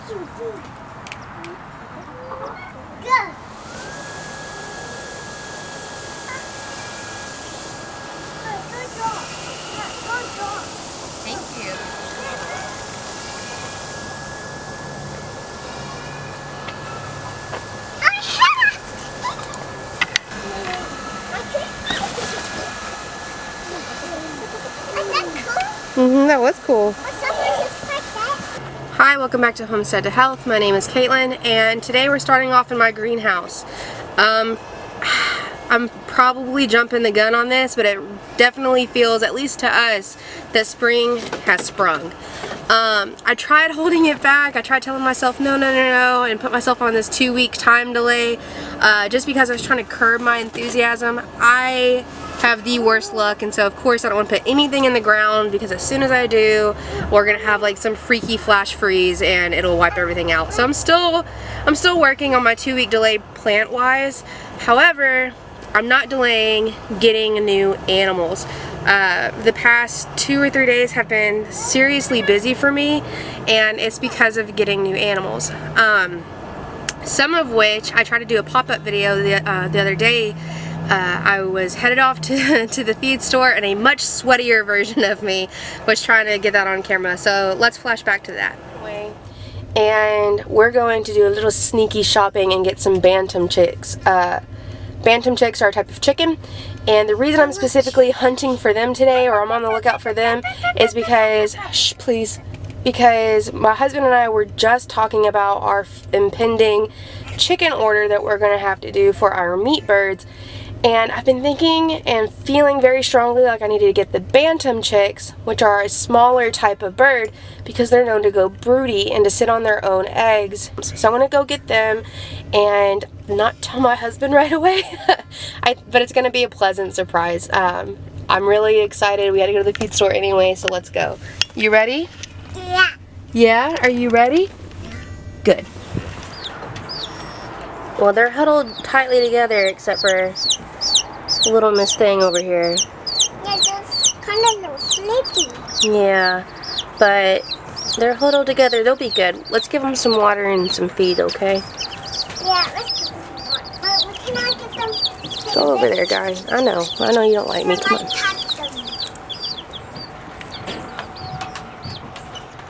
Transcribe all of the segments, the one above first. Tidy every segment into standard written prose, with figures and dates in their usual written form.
Thank you. That was cool. Hi, welcome back to Homestead to Health. My name is Caitlin, and today we're starting off in my greenhouse. I'm probably jumping the gun on this, but it definitely feels, at least to us, that spring has sprung. I tried holding it back. I tried telling myself no, and put myself on this 2-week time delay just because I was trying to curb my enthusiasm. I have the worst luck, and so of course I don't want to put anything in the ground, because as soon as I do, we're gonna have like some freaky flash freeze and it'll wipe everything out. So I'm still working on my 2-week delay plant wise. However, I'm not delaying getting new animals. The past 2 or 3 days have been seriously busy for me, and it's because of getting new animals. Some of which I tried to do a pop-up video the other day. I was headed off to the feed store, and a much sweatier version of me was trying to get that on camera. So let's flash back to that. And we're going to do a little sneaky shopping and get some bantam chicks. Bantam chicks are a type of chicken, and the reason I'm specifically hunting for them today, or I'm on the lookout for them, is because, shh, please, because my husband and I were just talking about our impending chicken order that we're going to have to do for our meat birds. And I've been thinking and feeling very strongly like I needed to get the bantam chicks, which are a smaller type of bird, because they're known to go broody and to sit on their own eggs. So I'm going to go get them and not tell my husband right away, but it's going to be a pleasant surprise. I'm really excited. We had to go to the feed store anyway, so let's go. You ready? Yeah. Yeah? Are you ready? Good. Well, they're huddled tightly together except for little Miss Thing over here. Yeah, just kind of a little sleepy. Yeah, but they're huddled together. They'll be good. Let's give them some water and some feed, okay? Yeah, let's give them water. But can I get them? Go over there, guys. I know you don't like me. Come on.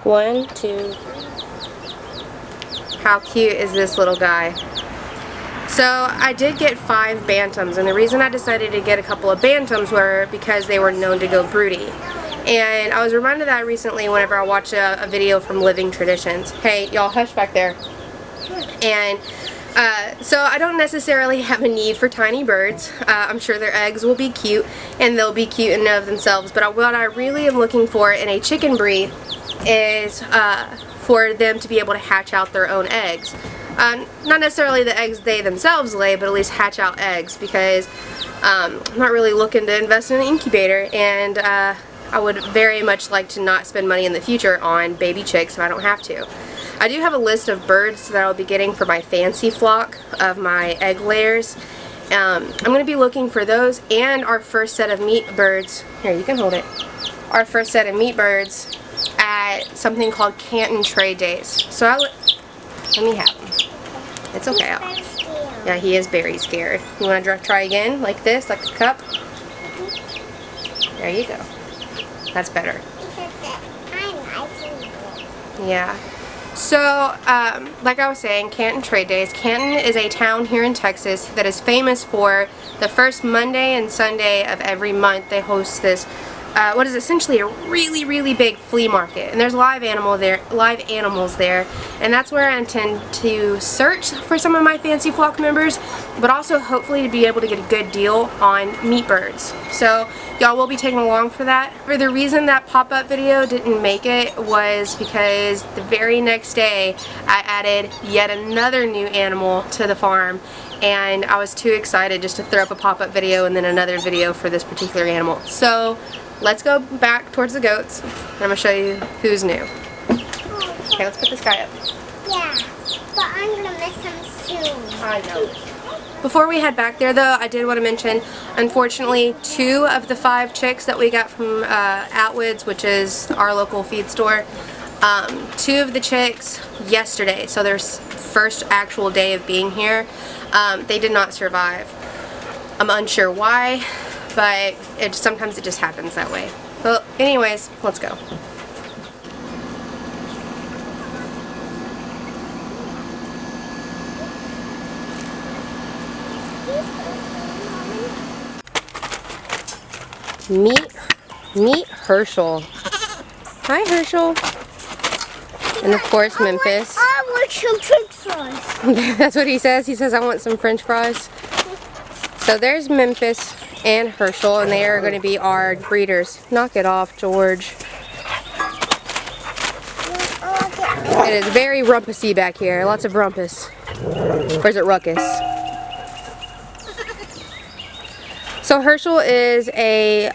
1, 2. How cute is this little guy? So I did get 5 bantams, and the reason I decided to get a couple of bantams were because they were known to go broody. And I was reminded of that recently whenever I watched a video from Living Traditions. Hey, y'all, hush back there. And so I don't necessarily have a need for tiny birds. I'm sure their eggs will be cute, and they'll be cute in and of themselves. But what I really am looking for in a chicken breed is for them to be able to hatch out their own eggs. Not necessarily the eggs they themselves lay, but at least hatch out eggs, because I'm not really looking to invest in an incubator, and I would very much like to not spend money in the future on baby chicks if I don't have to. I do have a list of birds that I'll be getting for my fancy flock of my egg layers. I'm going to be looking for those and our first set of meat birds. Here, you can hold it. Our first set of meat birds at something called Canton Trade Days. So let me have him. It's okay. Yeah, he is very scared. You want to try again? Like this? Like a cup? There you go. That's better. Yeah. So, like I was saying, Canton Trade Days. Canton is a town here in Texas that is famous for the first Monday and Sunday of every month. They host this what is essentially a really, really big flea market, and there's live animals there, and that's where I intend to search for some of my fancy flock members, but also hopefully to be able to get a good deal on meat birds. So y'all will be taking along for that. For the reason that pop-up video didn't make it was because the very next day I added yet another new animal to the farm, and I was too excited just to throw up a pop-up video and then another video for this particular animal. So let's go back towards the goats, and I'm going to show you who's new. Okay, let's put this guy up. Yeah, but I'm going to miss him soon. I know. Before we head back there, though, I did want to mention, unfortunately, 2 of the 5 chicks that we got from Atwood's, which is our local feed store, Two of the chicks yesterday, so their first actual day of being here, they did not survive. I'm unsure why, but sometimes it just happens that way. Well, anyways, let's go. Meet Herschel. Hi, Herschel. And of course, Memphis. I want some french fries. That's what he says. He says, I want some french fries. So there's Memphis and Herschel, and they are going to be our breeders. Knock it off, George. It is very rumpusy back here. Lots of rumpus. Or is it ruckus? So Herschel is a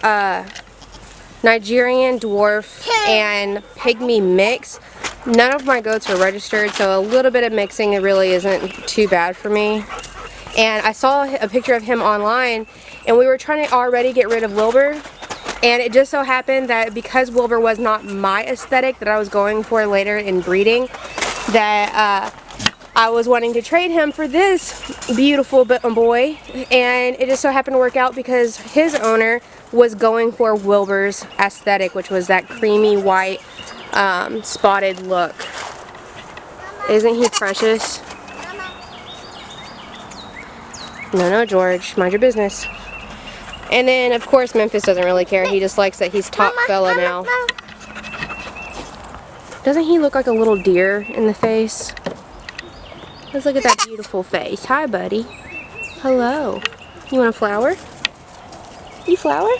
Nigerian dwarf and pygmy mix. None of my goats are registered, so a little bit of mixing, it really isn't too bad for me. And I saw a picture of him online, and we were trying to already get rid of Wilbur, and it just so happened that because Wilbur was not my aesthetic that I was going for later in breeding, that I was wanting to trade him for this beautiful boy, and it just so happened to work out because his owner was going for Wilbur's aesthetic, which was that creamy white spotted look. Isn't he precious? No, George, mind your business. And then, of course, Memphis doesn't really care. He just likes that he's top fella now. Doesn't he look like a little deer in the face? Let's look at that beautiful face. Hi, buddy. Hello. You want a flower? You flower?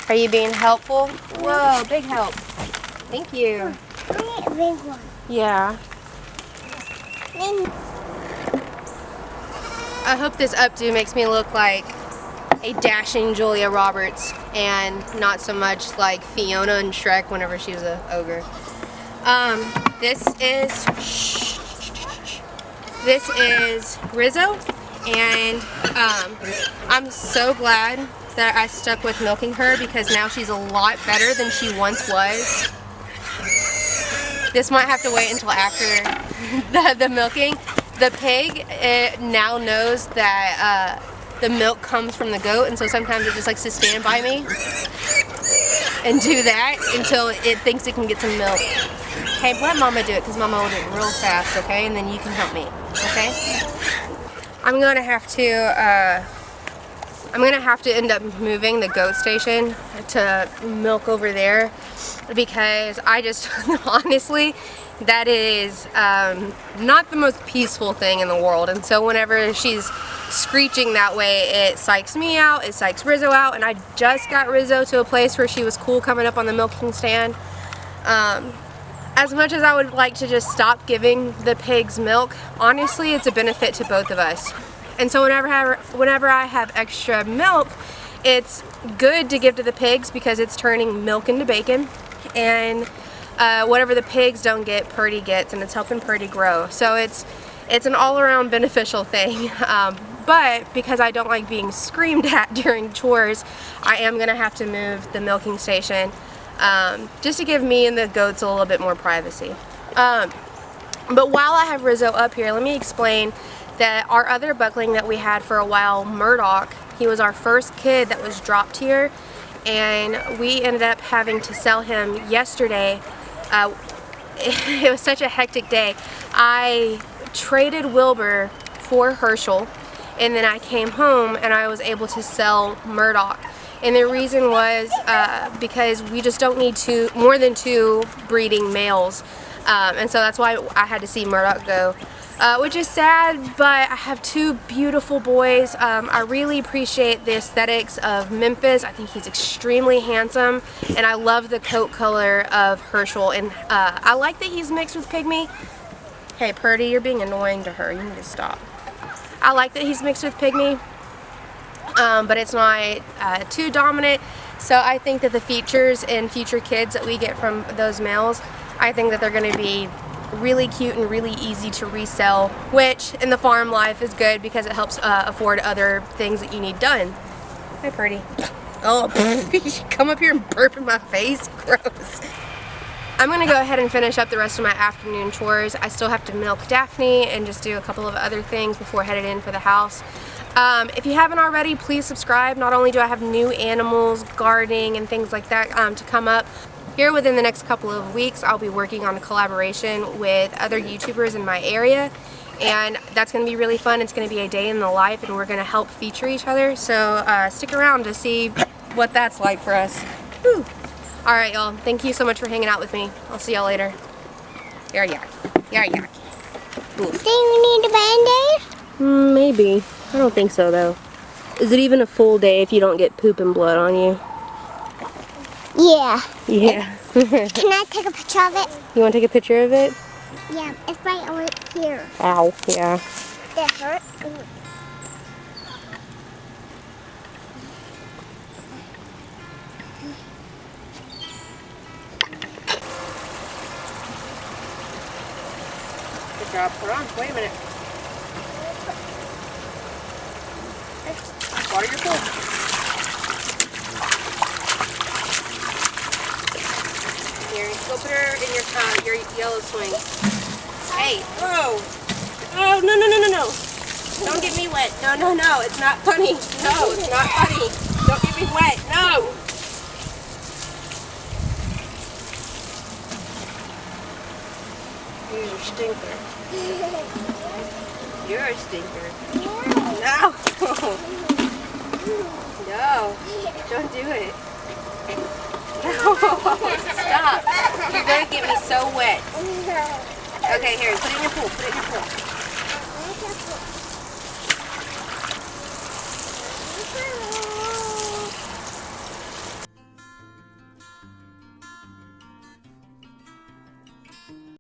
Are you being helpful? Whoa, big help. Thank you. I need a big one. Yeah. I hope this updo makes me look like a dashing Julia Roberts and not so much like Fiona and Shrek whenever she was an ogre. This is Rizzo, and I'm so glad that I stuck with milking her because now she's a lot better than she once was. This might have to wait until after the milking. The pig, it now knows that the milk comes from the goat, and so sometimes it just likes to stand by me and do that until it thinks it can get some milk. Hey, let Mama do it because Mama will do it real fast, okay? And then you can help me, okay? I'm gonna have to end up moving the goat station to milk over there because I just honestly, that is not the most peaceful thing in the world, and so whenever she's screeching that way, it psychs me out, it psychs Rizzo out, and I just got Rizzo to a place where she was cool coming up on the milking stand. As much as I would like to just stop giving the pigs milk, honestly it's a benefit to both of us. And so whenever I have extra milk, it's good to give to the pigs because it's turning milk into bacon, and whatever the pigs don't get, Purdy gets, and it's helping Purdy grow. So it's an all-around beneficial thing. But because I don't like being screamed at during chores, I am gonna have to move the milking station just to give me and the goats a little bit more privacy. But while I have Rizzo up here, let me explain that our other buckling that we had for a while, Murdoch, he was our first kid that was dropped here, and we ended up having to sell him yesterday. It was such a hectic day. I traded Wilbur for Herschel, and then I came home and I was able to sell Murdoch. And the reason was because we just don't need more than 2 breeding males. And so that's why I had to see Murdoch go. Which is sad, but I have 2 beautiful boys. I really appreciate the aesthetics of Memphis. I think he's extremely handsome, and I love the coat color of Herschel. And I like that he's mixed with pygmy. Hey, Purdy, you're being annoying to her. You need to stop. I like that he's mixed with pygmy, but it's not too dominant. So I think that the features and future kids that we get from those males, I think that they're going to be really cute and really easy to resell, which in the farm life is good because it helps afford other things that you need done. Hi, Purdy. Oh, you should come up here and burp in my face. Gross. I'm gonna go ahead and finish up the rest of my afternoon chores. I still have to milk Daphne and just do a couple of other things before headed in for the house. If you haven't already, please subscribe. Not only do I have new animals, gardening, and things like that to come up, here within the next couple of weeks, I'll be working on a collaboration with other YouTubers in my area, and that's going to be really fun. It's going to be a day in the life, and we're going to help feature each other, so stick around to see what that's like for us. Whew. Alright, y'all. Thank you so much for hanging out with me. I'll see y'all later. You're a yak. You're a yak. Think we need a Band-Aid? Maybe. I don't think so, though. Is it even a full day if you don't get poop and blood on you? Yeah. Yeah. Can I take a picture of it? You want to take a picture of it? Yeah, it's right over here. Ow. Yeah. That hurt. Good job. Hold on. Wait a minute. Okay. Water your pool. Here, go put her in your yellow swing. Hey. Whoa. Oh, no, no, no, no, no. Don't get me wet. No, no, no. It's not funny. No, it's not funny. Don't get me wet. No. You're a stinker. You're a stinker. No. No. Don't do it. No. Stop. You're going to get me so wet. Okay, here. Put it in your pool. Put it in your pool.